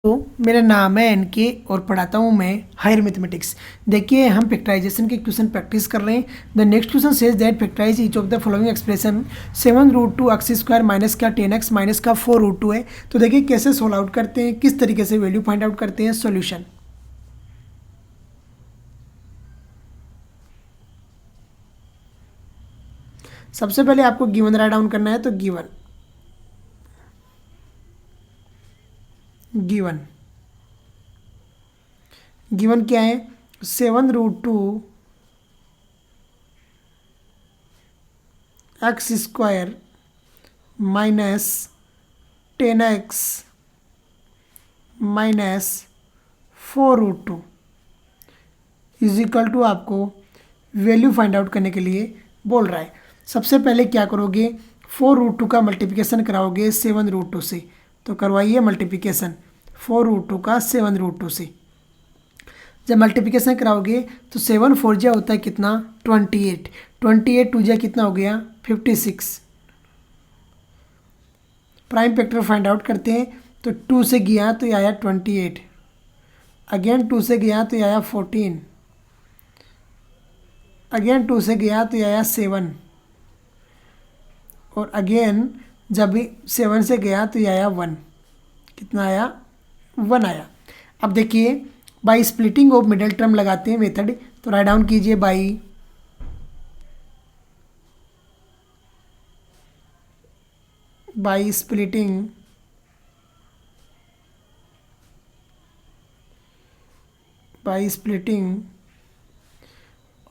तो मेरा नाम है एनके और पढ़ाता हूँ मैं हायर मैथमेटिक्स। देखिए हम फैक्टराइजेशन के क्वेश्चन प्रैक्टिस कर रहे हैं। The next question says that factorise each of the following expression 7√2 x square minus का 10x माइनस का 4√2 है। तो देखिए कैसे सोल्व आउट करते हैं, किस तरीके से वैल्यू फाइंड आउट करते हैं। सॉल्यूशन सबसे पहले आपको गिवन राइट डाउन करना है। तो गिवन गिवन क्या है, 7√2 x square minus 10x minus 4√2 is equal to आपको वैल्यू फाइंड आउट करने के लिए बोल रहा है। सबसे पहले क्या करोगे, 4√2 का मल्टीप्लिकेशन कराओगे 7√2 से। तो करवाइए मल्टीप्लिकेशन 4√2 का 7√2 से। जब मल्टीप्लिकेशन कराओगे तो 7 4 जा होता है कितना, 28। 28 2 जा कितना हो गया, 56। प्राइम फैक्टर फाइंड आउट करते हैं। तो 2 से गया तो ये आया 28, अगेन 2 से गया तो ये आया 14, अगेन 2 से गया तो ये आया 7, और अगेन जब भी 7 से गया तो ये आया 1। कितना आया, 1 आया। अब देखिए by splitting of middle term लगाते हैं मेथड। तो राइट डाउन कीजिए by splitting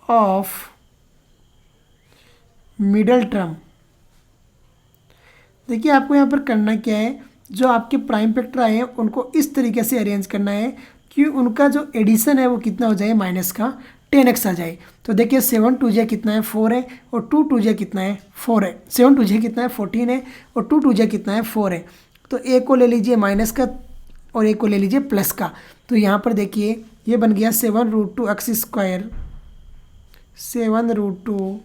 of middle term. देखिए आपको यहाँ पर करना क्या है, जो आपके प्राइम फैक्टर आए हैं उनको इस तरीके से अरेंज करना है कि उनका जो एडिशन है वो कितना हो जाए, माइनस का 10x आ जाए। तो देखिए 7 2 जा कितना है, 4 है, और 2 2 जा कितना है, 4 है। 7 2 जा कितना है, 14 है, और 2 2 जा कितना है, 4 है। तो एक को ले लीजिए माइनस का और एक को ले लीजिए प्लस का। तो यहाँ पर देखिए ये बन गया 7√2 x square, 7√2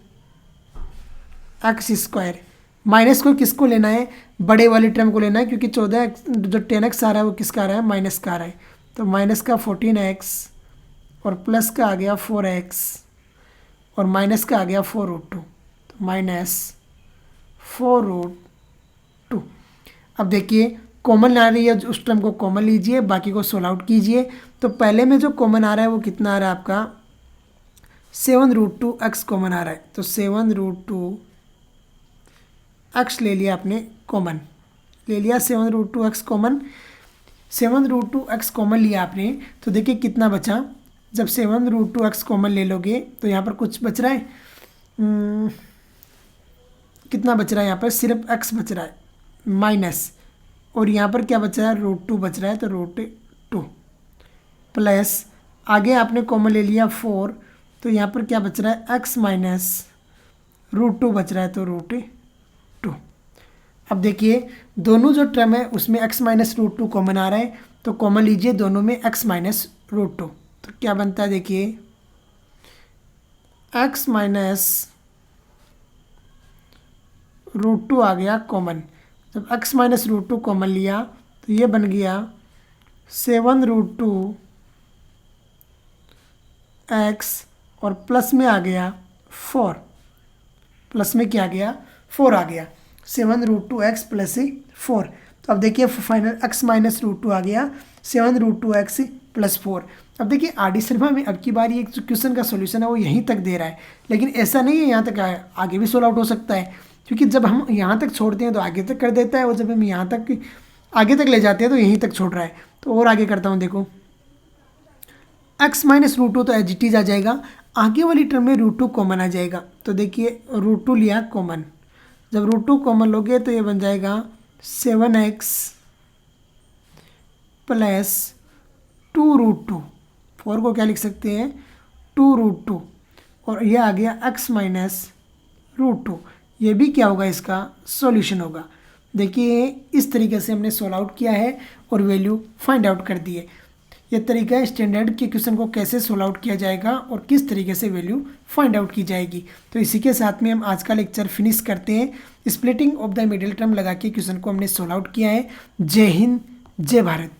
x square. Minus को किसको लेना है, बड़े वाले टर्म को लेना है, क्योंकि 14 जो 10x आ रहा है वो किसका आ रहा है, माइनस का आ रहा है। तो माइनस का 14x और प्लस का आ गया 4x और माइनस का आ गया 4√2, तो माइनस 4√2। अब देखिए कॉमन आ रही है, उस टर्म को कॉमन लीजिए, बाकी को सोल्व आउट कीजिए। तो पहले में जो कॉमन आ रहा है वो कितना आ रहा है आपका, 7√2 एक्स कॉमन आ रहा है। तो 7√2 एक्स ले लिया आपने कॉमन, ले लिया 7√2 एक्स कॉमन। 7√2 एक्स कॉमन लिया आपने, तो देखिए कितना बचा। जब 7√2 एक्स कॉमन ले लोगे तो यहाँ पर कुछ बच रहा है, कितना बच रहा है, यहाँ पर सिर्फ एक्स बच रहा है माइनस, और यहाँ पर क्या बच रहा है, √2 बच रहा है। तो √2 प्लस आगे आपने कॉमन ले लिया 4, तो यहाँ पर क्या बच रहा है, एक्स माइनस √2 बच रहा है। तो √2। अब देखिए दोनों जो टर्म है उसमें x माइनस √2 कॉमन आ रहा है, तो कॉमन लीजिए दोनों में x माइनस √2। तो क्या बनता है, देखिए x माइनस √2 आ गया कॉमन। जब x माइनस √2 कॉमन लिया तो ये बन गया 7√2 x, और प्लस में आ गया 4, प्लस में क्या आ गया, 4 आ गया। 7√2 एक्स प्लस 4। तो अब देखिए फाइनल x माइनस √2 आ गया, 7√2 एक्स प्लस 4। अब देखिए आर.डी. शर्मा में अब की बार ये क्वेश्चन का सॉल्यूशन है वो यहीं तक दे रहा है, लेकिन ऐसा नहीं है यहाँ तक आया, आगे भी सोल्व आउट हो सकता है, क्योंकि जब हम यहाँ तक छोड़ते हैं तो आगे तक कर देता है, और जब हम यहाँ तक आगे तक ले जाते हैं तो यहीं तक छोड़ रहा है। तो और आगे करता हूँ, देखो x माइनस √2 तो एज इट इज आ जाएगा, आगे वाली टर्म में √2 कॉमन आ जाएगा। तो देखिए √2 लिया कॉमन, जब √2 कॉमन लोगे तो ये बन जाएगा 7x प्लस 2√2। 4 को क्या लिख सकते हैं, 2√2, और ये आ गया x माइनस √2। ये भी क्या होगा, इसका सॉल्यूशन होगा। देखिए इस तरीके से हमने सोल्व आउट किया है और वैल्यू फाइंड आउट कर दी है। ये तरीका है स्टैंडर्ड के क्वेश्चन को कैसे सोल्व आउट किया जाएगा और किस तरीके से वैल्यू फाइंड आउट की जाएगी। तो इसी के साथ में हम आज का लेक्चर फिनिश करते हैं। Splitting of the middle term लगा के क्वेश्चन को हमने सोल्व आउट किया है। जय हिंद, जय भारत।